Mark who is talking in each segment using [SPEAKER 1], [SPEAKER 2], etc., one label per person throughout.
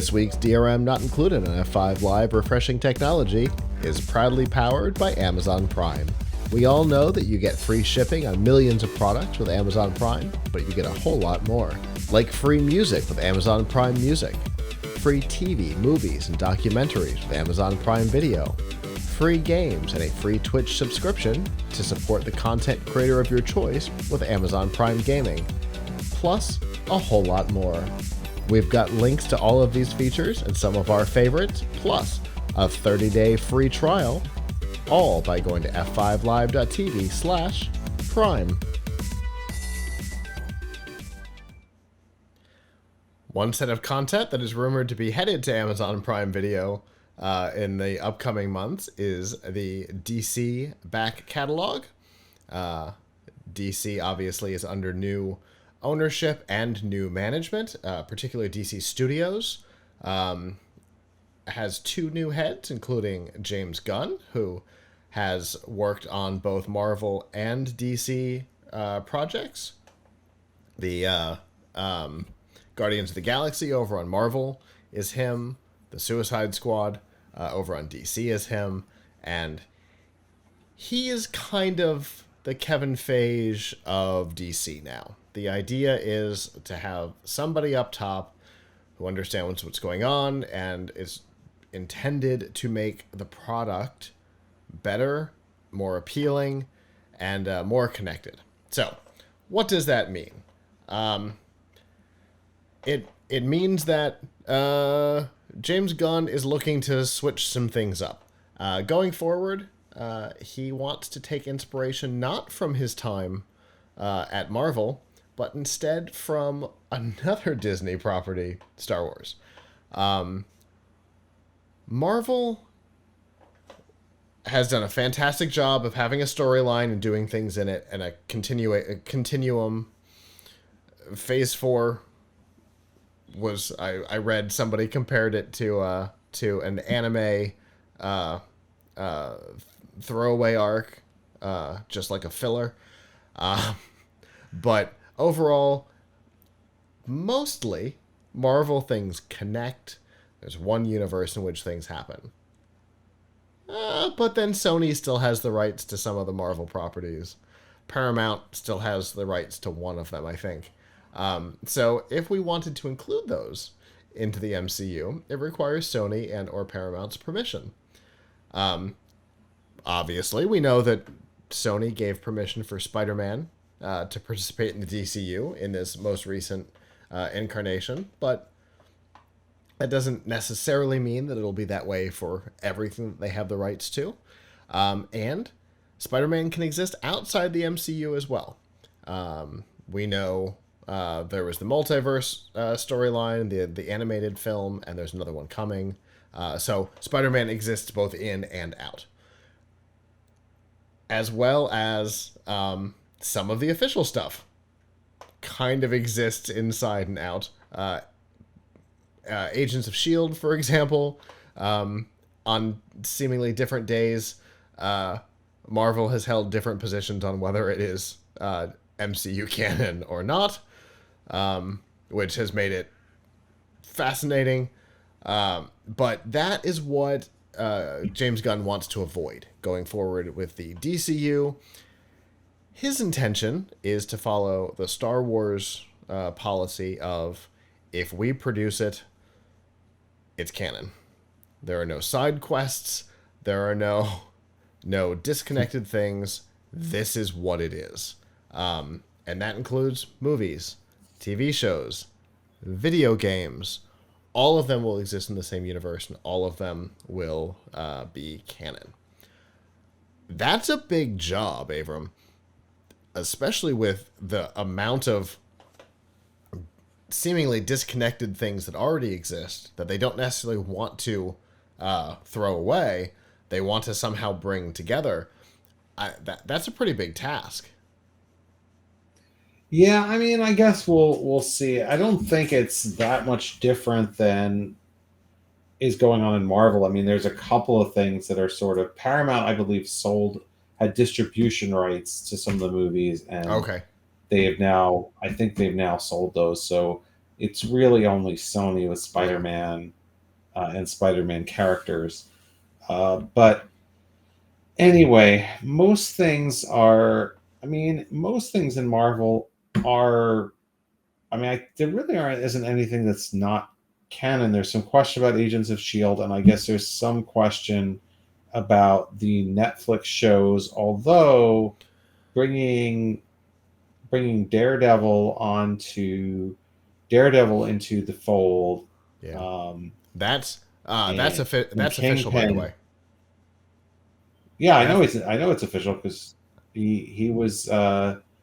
[SPEAKER 1] This week's DRM Not Included on F5 Live Refreshing Technology is proudly powered by Amazon Prime. We all know that you get free shipping on millions of products with Amazon Prime, but you get a whole lot more. Like free music with Amazon Prime Music, free TV, movies, and documentaries with Amazon Prime Video, free games, and a free Twitch subscription to support the content creator of your choice with Amazon Prime Gaming, plus a whole lot more. We've got links to all of these features and some of our favorites, plus a 30-day free trial, all by going to f5live.tv/prime. One set of content that is rumored to be headed to Amazon Prime Video in the upcoming months is the DC back catalog. DC obviously is under new ownership and new management, particularly DC Studios. Has two new heads, including James Gunn, who has worked on both Marvel and DC projects. The Guardians of the Galaxy over on Marvel is him. The Suicide Squad over on DC is him. And he is kind of the Kevin Feige of DC now. The idea is to have somebody up top who understands what's going on and is intended to make the product better, more appealing, and more connected. So, what does that mean? It means that James Gunn is looking to switch some things up. Going forward, he wants to take inspiration not from his time at Marvel, but instead from another Disney property, Star Wars. Marvel has done a fantastic job of having a storyline and doing things in it, and a continuum. Phase 4 was, I read somebody compared it to an anime throwaway arc, just like a filler. But overall, mostly Marvel things connect. There's one universe in which things happen. But then Sony still has the rights to some of the Marvel properties. Paramount still has the rights to one of them, I think. So if we wanted to include those into the MCU, it requires Sony and or Paramount's permission. Obviously, we know that Sony gave permission for Spider-Man to participate in the DCU in this most recent incarnation, but that doesn't necessarily mean that it'll be that way for everything that they have the rights to. And Spider-Man can exist outside the MCU as well. We know there was the multiverse storyline, the animated film, and there's another one coming. So Spider-Man exists both in and out. As well as some of the official stuff kind of exists inside and out. Agents of S.H.I.E.L.D., for example, on seemingly different days, Marvel has held different positions on whether it is MCU canon or not, which has made it fascinating. But that is what James Gunn wants to avoid going forward with the DCU. His intention is to follow the Star Wars policy of, if we produce it, it's canon. There are no side quests. There are no disconnected things. This is what it is. And that includes movies, TV shows, video games. All of them will exist in the same universe, and all of them will be canon. That's a big job, Avram, especially with the amount of seemingly disconnected things that already exist that they don't necessarily want to throw away. They want to somehow bring together. That's a pretty big task.
[SPEAKER 2] Yeah, I mean, I guess we'll see. I don't think it's that much different than is going on in Marvel. I mean, there's a couple of things that are sort of Paramount, I believe, had distribution rights to some of the movies, and
[SPEAKER 1] Okay.
[SPEAKER 2] they have now, I think they've now sold those. So, it's really only Sony with Spider-Man and Spider-Man characters. But anyway, most things are. I mean, most things in Marvel are. I mean, there really isn't anything that's not canon. There's some question about Agents of Shield, and I guess there's some question about the Netflix shows. Although bringing Daredevil into the fold,
[SPEAKER 1] Yeah.
[SPEAKER 2] um,
[SPEAKER 1] That's
[SPEAKER 2] and
[SPEAKER 1] that's official, by the
[SPEAKER 2] Kingpin.
[SPEAKER 1] way.
[SPEAKER 2] Yeah,
[SPEAKER 1] That
[SPEAKER 2] I know it's official because he was.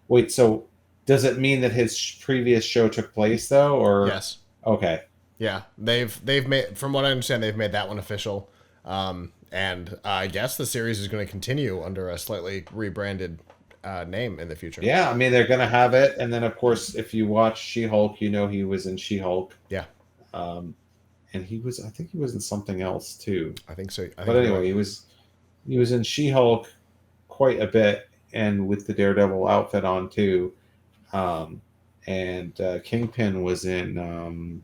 [SPEAKER 2] Wait, so does it mean that his previous show took place though, or
[SPEAKER 1] yes.
[SPEAKER 2] okay?
[SPEAKER 1] Yeah, they've made, from what I understand, they've made that one official, and I guess the series is going to continue under a slightly rebranded name in the future.
[SPEAKER 2] Yeah, I mean they're gonna have it, and then of course if you watch She-Hulk, you know he was in She-Hulk,
[SPEAKER 1] Yeah,
[SPEAKER 2] um, and I think he was in something else too.
[SPEAKER 1] I think so. I
[SPEAKER 2] But
[SPEAKER 1] think you're right.
[SPEAKER 2] anyway, he was in She-Hulk quite a bit, and with the Daredevil outfit on too. Um, and Kingpin was in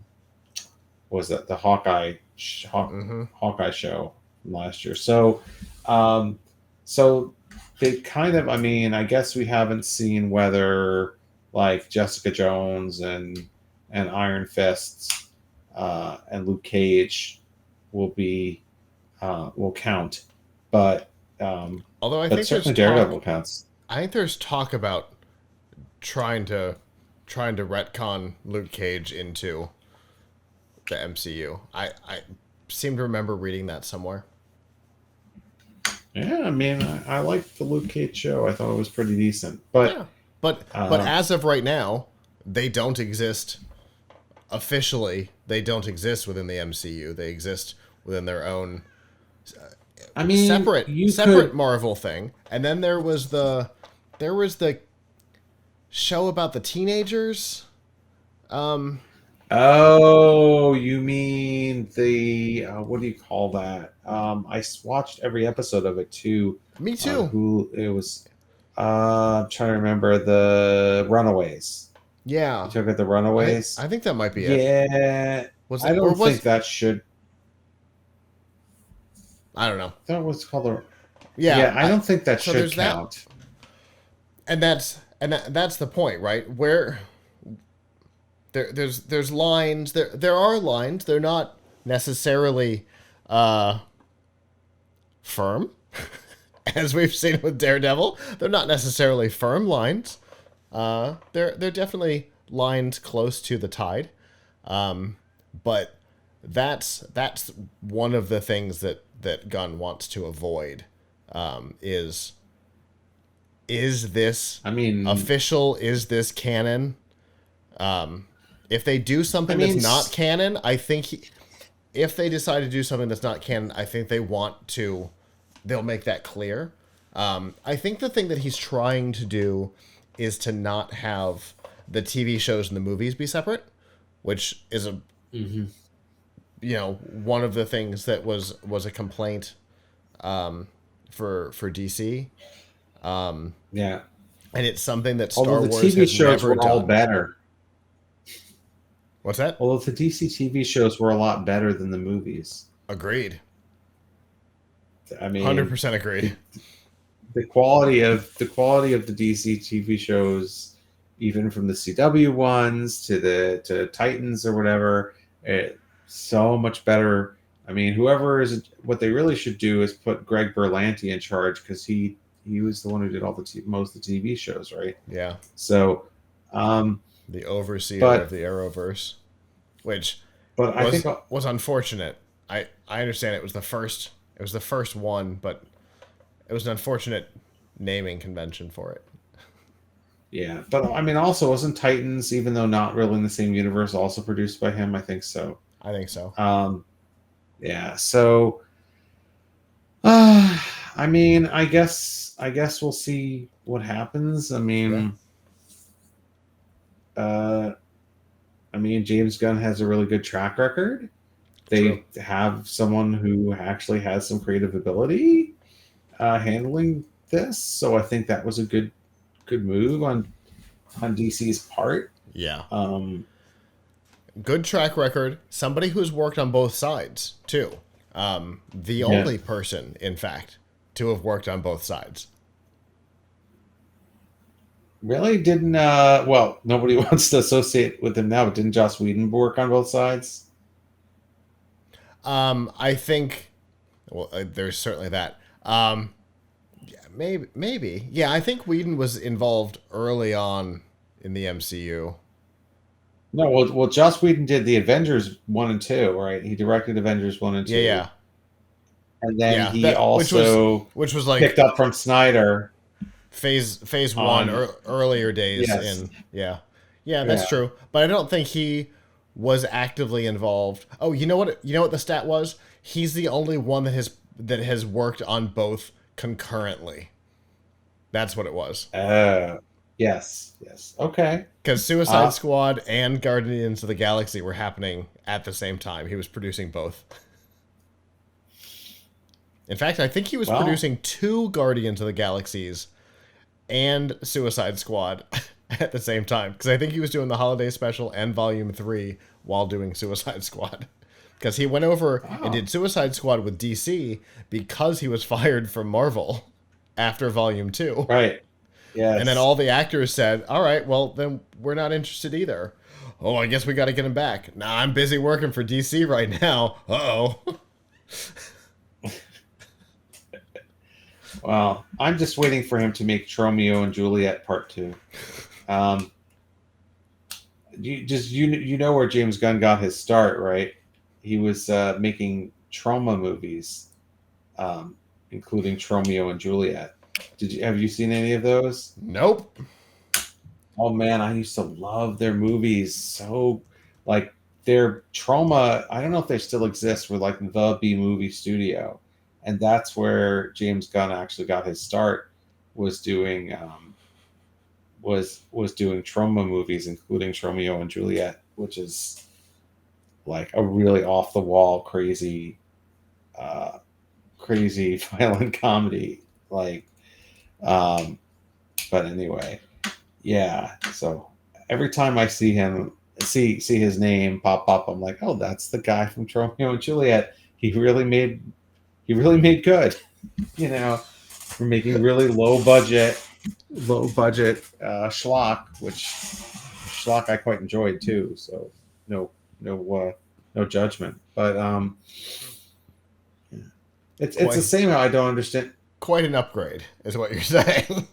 [SPEAKER 2] was that the
[SPEAKER 1] Mm-hmm.
[SPEAKER 2] Hawkeye show from last year. Um, so they kind of, I mean, I guess we haven't seen whether like Jessica Jones and Iron Fists and Luke Cage will count, but
[SPEAKER 1] Although
[SPEAKER 2] certainly Daredevil counts.
[SPEAKER 1] I think there's talk about trying to retcon Luke Cage into the MCU. I seem to remember reading that somewhere.
[SPEAKER 2] Yeah, I mean, I liked the Luke Cage show. I thought it was pretty decent, but
[SPEAKER 1] Yeah, but as of right now, they don't exist officially. They don't exist within the MCU. They exist within their own
[SPEAKER 2] I mean,
[SPEAKER 1] separate
[SPEAKER 2] you
[SPEAKER 1] separate
[SPEAKER 2] could.
[SPEAKER 1] Marvel thing. And then there was the show about the teenagers.
[SPEAKER 2] Oh, you mean the what do you call that? Watched every episode of it too
[SPEAKER 1] Me
[SPEAKER 2] on
[SPEAKER 1] too.
[SPEAKER 2] Hulu. It was. I'm trying to remember the Runaways. You
[SPEAKER 1] Yeah,
[SPEAKER 2] took it the Runaways.
[SPEAKER 1] I think that might be it.
[SPEAKER 2] Yeah,
[SPEAKER 1] Was
[SPEAKER 2] I
[SPEAKER 1] it, or
[SPEAKER 2] don't think
[SPEAKER 1] was,
[SPEAKER 2] that should.
[SPEAKER 1] I don't know.
[SPEAKER 2] That was called a.
[SPEAKER 1] Yeah,
[SPEAKER 2] Yeah, I don't think that
[SPEAKER 1] so
[SPEAKER 2] should
[SPEAKER 1] there's that,
[SPEAKER 2] count.
[SPEAKER 1] and that's the point, right? Where there's lines, there are lines. They're not necessarily firm, as we've seen with Daredevil. They're not necessarily firm lines. They're definitely lines close to the tide. But that's one of the things that Gunn wants to avoid. Is this
[SPEAKER 2] I mean,
[SPEAKER 1] official? Is this canon? If they do
[SPEAKER 2] I
[SPEAKER 1] something that's
[SPEAKER 2] mean,
[SPEAKER 1] not canon, I think if they decide to do something that's not canon, I think they'll make that clear. I think the thing that he's trying to do is to not have the TV shows and the movies be separate, which is
[SPEAKER 2] mhm.
[SPEAKER 1] one of the things that was a complaint for DC,
[SPEAKER 2] Yeah.
[SPEAKER 1] and it's something that Star
[SPEAKER 2] Although the
[SPEAKER 1] Wars
[SPEAKER 2] TV
[SPEAKER 1] has
[SPEAKER 2] shows
[SPEAKER 1] never
[SPEAKER 2] were all
[SPEAKER 1] done.
[SPEAKER 2] better.
[SPEAKER 1] What's that?
[SPEAKER 2] Although the DC TV shows were a lot better than the movies.
[SPEAKER 1] Agreed.
[SPEAKER 2] I mean,
[SPEAKER 1] 100% agreed.
[SPEAKER 2] the quality of the DC TV shows, even from the CW ones to Titans or whatever, so much better. I mean, what they really should do is put Greg Berlanti in charge because he was the one who did all most of the TV shows, right?
[SPEAKER 1] Yeah.
[SPEAKER 2] So, um,
[SPEAKER 1] The overseer of
[SPEAKER 2] but
[SPEAKER 1] the Arrowverse, which
[SPEAKER 2] but I think
[SPEAKER 1] was unfortunate. I understand it was the first one, but it was an unfortunate naming convention for it.
[SPEAKER 2] yeah, but I mean, also wasn't Titans, even though not really in the same universe, also produced by him? I think so.
[SPEAKER 1] I think so.
[SPEAKER 2] Yeah. So, I mean, I guess we'll see what happens.
[SPEAKER 1] Yeah.
[SPEAKER 2] Uh, I mean, James Gunn has a really good track record.
[SPEAKER 1] True.
[SPEAKER 2] They have someone who actually has some creative ability handling this, so I think that was a good move on DC's part.
[SPEAKER 1] Yeah.
[SPEAKER 2] Um,
[SPEAKER 1] good track record. Somebody who's worked on both sides too. The
[SPEAKER 2] Yeah.
[SPEAKER 1] only person, in fact, to have worked on both sides.
[SPEAKER 2] Really didn't well, nobody wants to associate with him now, but didn't Joss Whedon work on both sides?
[SPEAKER 1] I think. Well, there's certainly that. Yeah, maybe. Yeah, I think Whedon was involved early on in the MCU.
[SPEAKER 2] No, well, Joss Whedon did the Avengers 1 and 2, right? He directed Avengers 1 and
[SPEAKER 1] Yeah,
[SPEAKER 2] 2.
[SPEAKER 1] yeah,
[SPEAKER 2] And then
[SPEAKER 1] yeah.
[SPEAKER 2] he
[SPEAKER 1] That
[SPEAKER 2] also
[SPEAKER 1] which was like
[SPEAKER 2] picked up from Snyder
[SPEAKER 1] phase one
[SPEAKER 2] on
[SPEAKER 1] earlier days
[SPEAKER 2] yes.
[SPEAKER 1] in yeah, yeah. That's
[SPEAKER 2] Yeah.
[SPEAKER 1] true. But I don't think he was actively involved. Oh, you know what? You know what the stat was? He's the only one that has worked on both concurrently. That's what it was.
[SPEAKER 2] Yes. Yes. Okay.
[SPEAKER 1] Because Suicide
[SPEAKER 2] Uh
[SPEAKER 1] Squad and Guardians of the Galaxy were happening at the same time. He was producing both. In fact, I think he was
[SPEAKER 2] well,
[SPEAKER 1] producing two Guardians of the Galaxies and Suicide Squad at the same time. Because I think he was doing the holiday special and Volume 3 while doing Suicide Squad. Because he went over and
[SPEAKER 2] wow.
[SPEAKER 1] did Suicide Squad with DC because he was fired from Marvel after Volume 2.
[SPEAKER 2] Right.
[SPEAKER 1] And then
[SPEAKER 2] Yes.
[SPEAKER 1] all the actors said, all right, well, then we're not interested either. Oh, I guess we got to get him back. Nah, I'm busy working for DC right now. Uh-oh.
[SPEAKER 2] Well, I'm just waiting for him to make Tromeo and Juliet Part 2. Um you know where James Gunn got his start, right? He was making trauma movies, including Tromeo and Juliet. Have you seen any of those?
[SPEAKER 1] Nope.
[SPEAKER 2] Oh man, I used to love their movies. So like their trauma, I don't know if they still exist with like the B movie studio. And that's where James Gunn actually got his start was doing was doing trauma movies, including Romeo and Juliet, which is like a really off the wall crazy violent comedy. Like but anyway, yeah, so every time I see him see his name pop up, I'm like, oh, that's the guy from Romeo and Juliet. He really made good, you know, for making really low budget schlock, which schlock I quite enjoyed too. So no no judgment, but yeah. It's the
[SPEAKER 1] Quite,
[SPEAKER 2] same. I don't understand.
[SPEAKER 1] quite an upgrade, is what you're saying.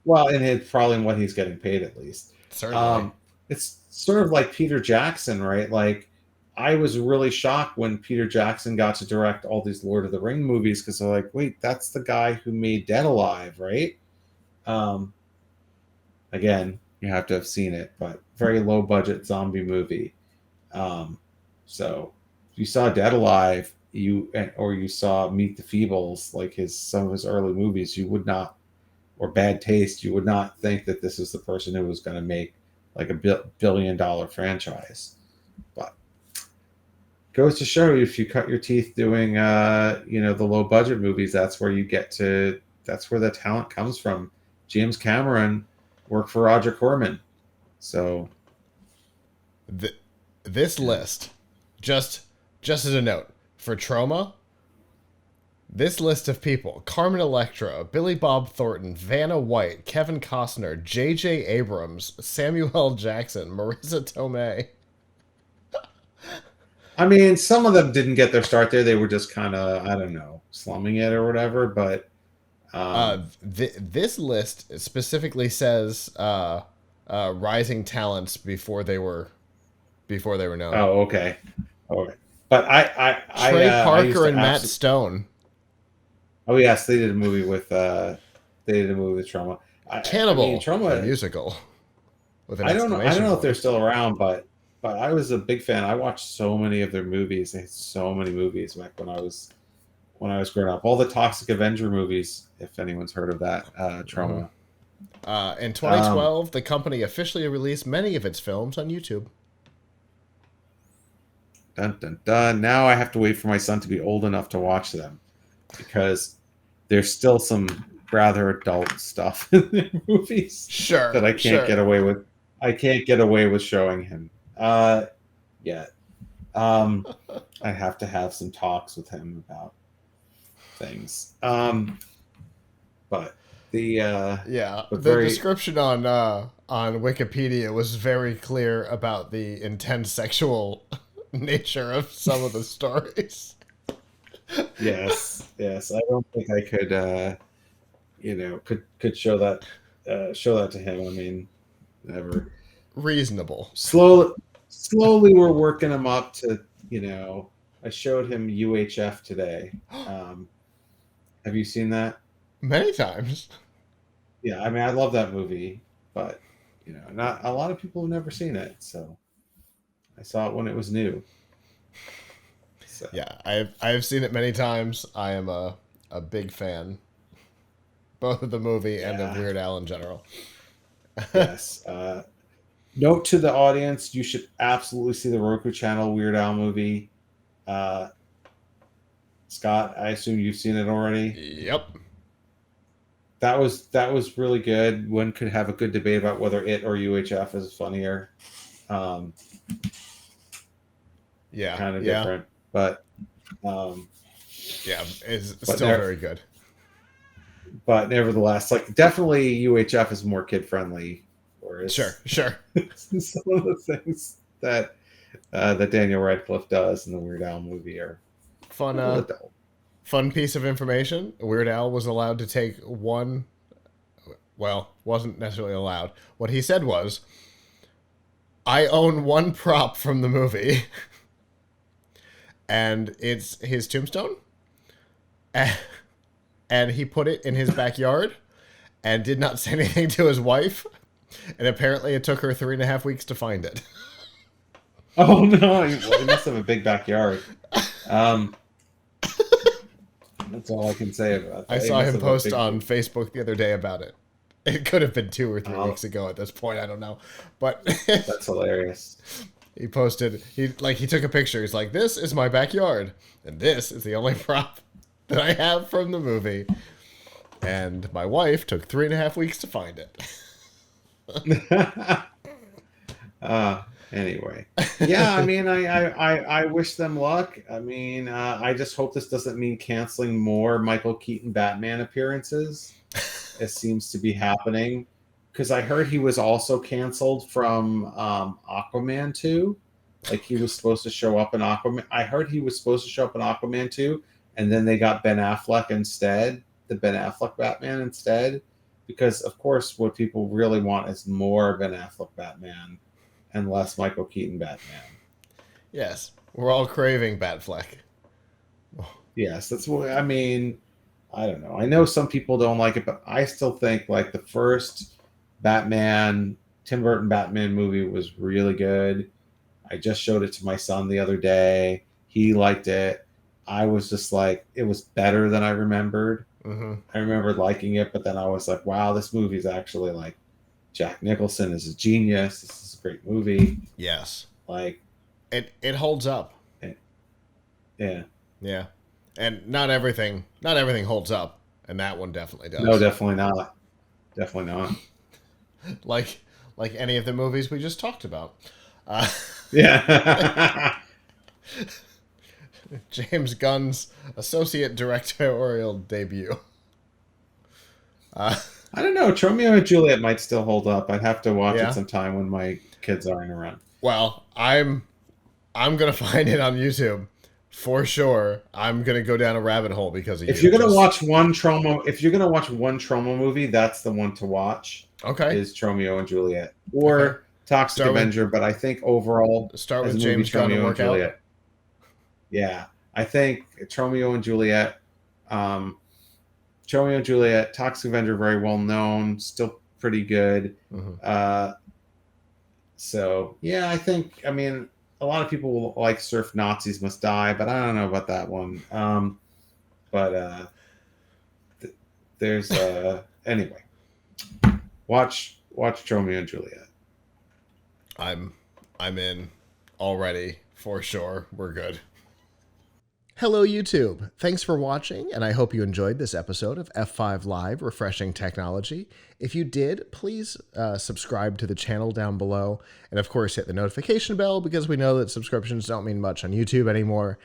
[SPEAKER 2] Well, and it's probably what he's getting paid at least.
[SPEAKER 1] Certainly.
[SPEAKER 2] Um, it's sort of like Peter Jackson, right? Like, I was really shocked when Peter Jackson got to direct all these Lord of the Ring movies because they're like, wait, that's the guy who made Dead Alive, right? Um, Again, you have to have seen it, but very low budget zombie movie. Um, so if you saw Dead Alive, or you saw Meet the Feebles, like some of his early movies, you would not, or Bad Taste, you would not think that this is the person who was going to make like a billion-dollar franchise. But goes to show you, if you cut your teeth doing, the low budget movies, that's where that's where the talent comes from. James Cameron worked for Roger Corman, so
[SPEAKER 1] This
[SPEAKER 2] yeah.
[SPEAKER 1] list, just as a note, for Trauma, this list of people: Carmen Electra, Billy Bob Thornton, Vanna White, Kevin Costner, J.J. Abrams, Samuel L. Jackson, Marissa Tomei.
[SPEAKER 2] I mean, some of them didn't get their start there. They were just kind of, I don't know, slumming it or whatever. But
[SPEAKER 1] This list specifically says rising talents before they were known.
[SPEAKER 2] oh, okay, okay. But
[SPEAKER 1] Trey
[SPEAKER 2] I used
[SPEAKER 1] Parker
[SPEAKER 2] to
[SPEAKER 1] and Matt
[SPEAKER 2] absolutely.
[SPEAKER 1] Stone.
[SPEAKER 2] Oh yes, they did a movie with Trauma. I mean,
[SPEAKER 1] Cannibal, the
[SPEAKER 2] Trauma.
[SPEAKER 1] musical, with an
[SPEAKER 2] I don't know. I don't
[SPEAKER 1] exclamation
[SPEAKER 2] know if they're
[SPEAKER 1] point.
[SPEAKER 2] still around, but I was a big fan. I watched so many of their movies. They had so many movies back when I was growing up. All the Toxic Avenger movies, if anyone's heard of that,
[SPEAKER 1] Mhm.
[SPEAKER 2] Trauma.
[SPEAKER 1] In
[SPEAKER 2] Um,
[SPEAKER 1] 2012, the company officially released many of its films on YouTube.
[SPEAKER 2] Dun dun dun. Now I have to wait for my son to be old enough to watch them because there's still some rather adult stuff in their movies that
[SPEAKER 1] Sure,
[SPEAKER 2] I can't get
[SPEAKER 1] sure.
[SPEAKER 2] away with. I can't get away with showing him. yet. I have to have some talks with him about things. But the
[SPEAKER 1] Yeah,
[SPEAKER 2] but
[SPEAKER 1] the
[SPEAKER 2] very
[SPEAKER 1] description on Wikipedia was very clear about the intense sexual nature of some of the stories.
[SPEAKER 2] yes, yes. I don't think I could could show that to him. I mean, never.
[SPEAKER 1] Reasonable.
[SPEAKER 2] Slowly we're working him up to, I showed him UHF today. Have you seen that?
[SPEAKER 1] Many times.
[SPEAKER 2] Yeah, I mean, I love that movie, but not a lot of people have never seen it, so I saw it when it was new. So
[SPEAKER 1] Yeah, I've seen it many times. I am a big fan, both of the movie and of
[SPEAKER 2] yeah,
[SPEAKER 1] Weird Al in general.
[SPEAKER 2] yes. Note to the audience: you should absolutely see the Roku channel Weird Al movie. Uh, Scott, I assume you've seen it already.
[SPEAKER 1] Yep.
[SPEAKER 2] That was really good. One could have a good debate about whether it or UHF is funnier. Um,
[SPEAKER 1] Yeah.
[SPEAKER 2] kind of
[SPEAKER 1] Yeah.
[SPEAKER 2] different, but um,
[SPEAKER 1] Yeah. It's
[SPEAKER 2] but
[SPEAKER 1] still very good.
[SPEAKER 2] but nevertheless, like definitely UHF is more kid friendly,
[SPEAKER 1] Sure.
[SPEAKER 2] whereas
[SPEAKER 1] Sure.
[SPEAKER 2] some of the things that Daniel Radcliffe does in the Weird Al movie are a
[SPEAKER 1] Fun.
[SPEAKER 2] little adult.
[SPEAKER 1] Fun piece of information. Weird Al was allowed to take one. Well, wasn't necessarily allowed. What he said was, "I own one prop from the movie." And it's his tombstone. And he put it in his backyard and did not say anything to his wife. And apparently it took her 3.5 weeks to find it.
[SPEAKER 2] Oh no, he must have a big backyard. Um, that's all I can say about that.
[SPEAKER 1] I
[SPEAKER 2] He
[SPEAKER 1] saw
[SPEAKER 2] must
[SPEAKER 1] him
[SPEAKER 2] have a
[SPEAKER 1] post
[SPEAKER 2] big-
[SPEAKER 1] on Facebook the other day about it. It could have been 2 or 3
[SPEAKER 2] Oh.
[SPEAKER 1] weeks ago at this point. I don't know. But
[SPEAKER 2] That's hilarious.
[SPEAKER 1] he posted, he took a picture. He's like, "This is my backyard. And this is the only prop that I have from the movie. And my wife took 3.5 weeks to find it."
[SPEAKER 2] Anyway, yeah, I mean, I wish them luck. I mean, I just hope this doesn't mean canceling more Michael Keaton Batman appearances. It seems to be happening because I heard he was also canceled from Aquaman 2. Like he was supposed to show up in Aquaman. I heard he was supposed to show up in Aquaman 2, and then they got Ben Affleck instead, the Ben Affleck Batman instead, because of course what people really want is more Ben Affleck Batman and less Michael Keaton Batman.
[SPEAKER 1] Yes, we're all craving Batfleck.
[SPEAKER 2] Yes, that's what I mean. I don't know. I know some people don't like it, but I still think like the first Batman, Tim Burton Batman movie was really good. I just showed it to my son the other day. He liked it. I was just like, it was better than I remembered.
[SPEAKER 1] Mm-hmm.
[SPEAKER 2] I remembered liking it, but then I was like, wow, this movie's actually like Jack Nicholson is a genius. This is a great movie.
[SPEAKER 1] Yes.
[SPEAKER 2] Like
[SPEAKER 1] It holds up.
[SPEAKER 2] yeah.
[SPEAKER 1] Yeah. And not everything holds up, and that one definitely does.
[SPEAKER 2] No, definitely not. Definitely not.
[SPEAKER 1] Like any of the movies we just talked about.
[SPEAKER 2] Yeah.
[SPEAKER 1] James Gunn's associate directorial debut.
[SPEAKER 2] I don't know. Romeo and Juliet might still hold up. I'd have to watch
[SPEAKER 1] Yeah.
[SPEAKER 2] it sometime when my kids aren't around.
[SPEAKER 1] Well, I'm gonna find it on YouTube for sure. I'm gonna go down a rabbit hole because of
[SPEAKER 2] If
[SPEAKER 1] you.
[SPEAKER 2] you're gonna watch one Troma movie, that's the one to watch.
[SPEAKER 1] Okay.
[SPEAKER 2] Is Romeo and Juliet or
[SPEAKER 1] Okay.
[SPEAKER 2] Toxic
[SPEAKER 1] Start with-
[SPEAKER 2] Avenger? But I think overall,
[SPEAKER 1] Start
[SPEAKER 2] as
[SPEAKER 1] with
[SPEAKER 2] a movie,
[SPEAKER 1] James Gunn and
[SPEAKER 2] Romeo
[SPEAKER 1] work out.
[SPEAKER 2] Juliet. Yeah, I think Romeo and Juliet, Romeo and Juliet, Toxic Avenger, very well known, still pretty good.
[SPEAKER 1] Mm-hmm.
[SPEAKER 2] So yeah, I mean, a lot of people will like Surf Nazis Must Die, but I don't know about that one. There's anyway, watch Romeo and Juliet.
[SPEAKER 1] I'm in already for sure. We're good. Hello, YouTube. Thanks for watching, and I hope you enjoyed this episode of F5 Live Refreshing Technology. If you did, please subscribe to the channel down below, and of course hit the notification bell because we know that subscriptions don't mean much on YouTube anymore.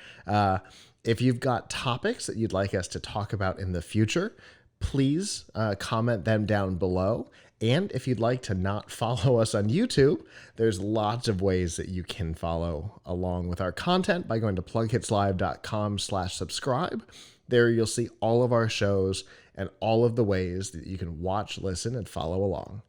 [SPEAKER 1] If you've got topics that you'd like us to talk about in the future, please comment them down below. And if you'd like to not follow us on YouTube, there's lots of ways that you can follow along with our content by going to PLUGHITZlive.com/subscribe. There you'll see all of our shows and all of the ways that you can watch, listen, and follow along.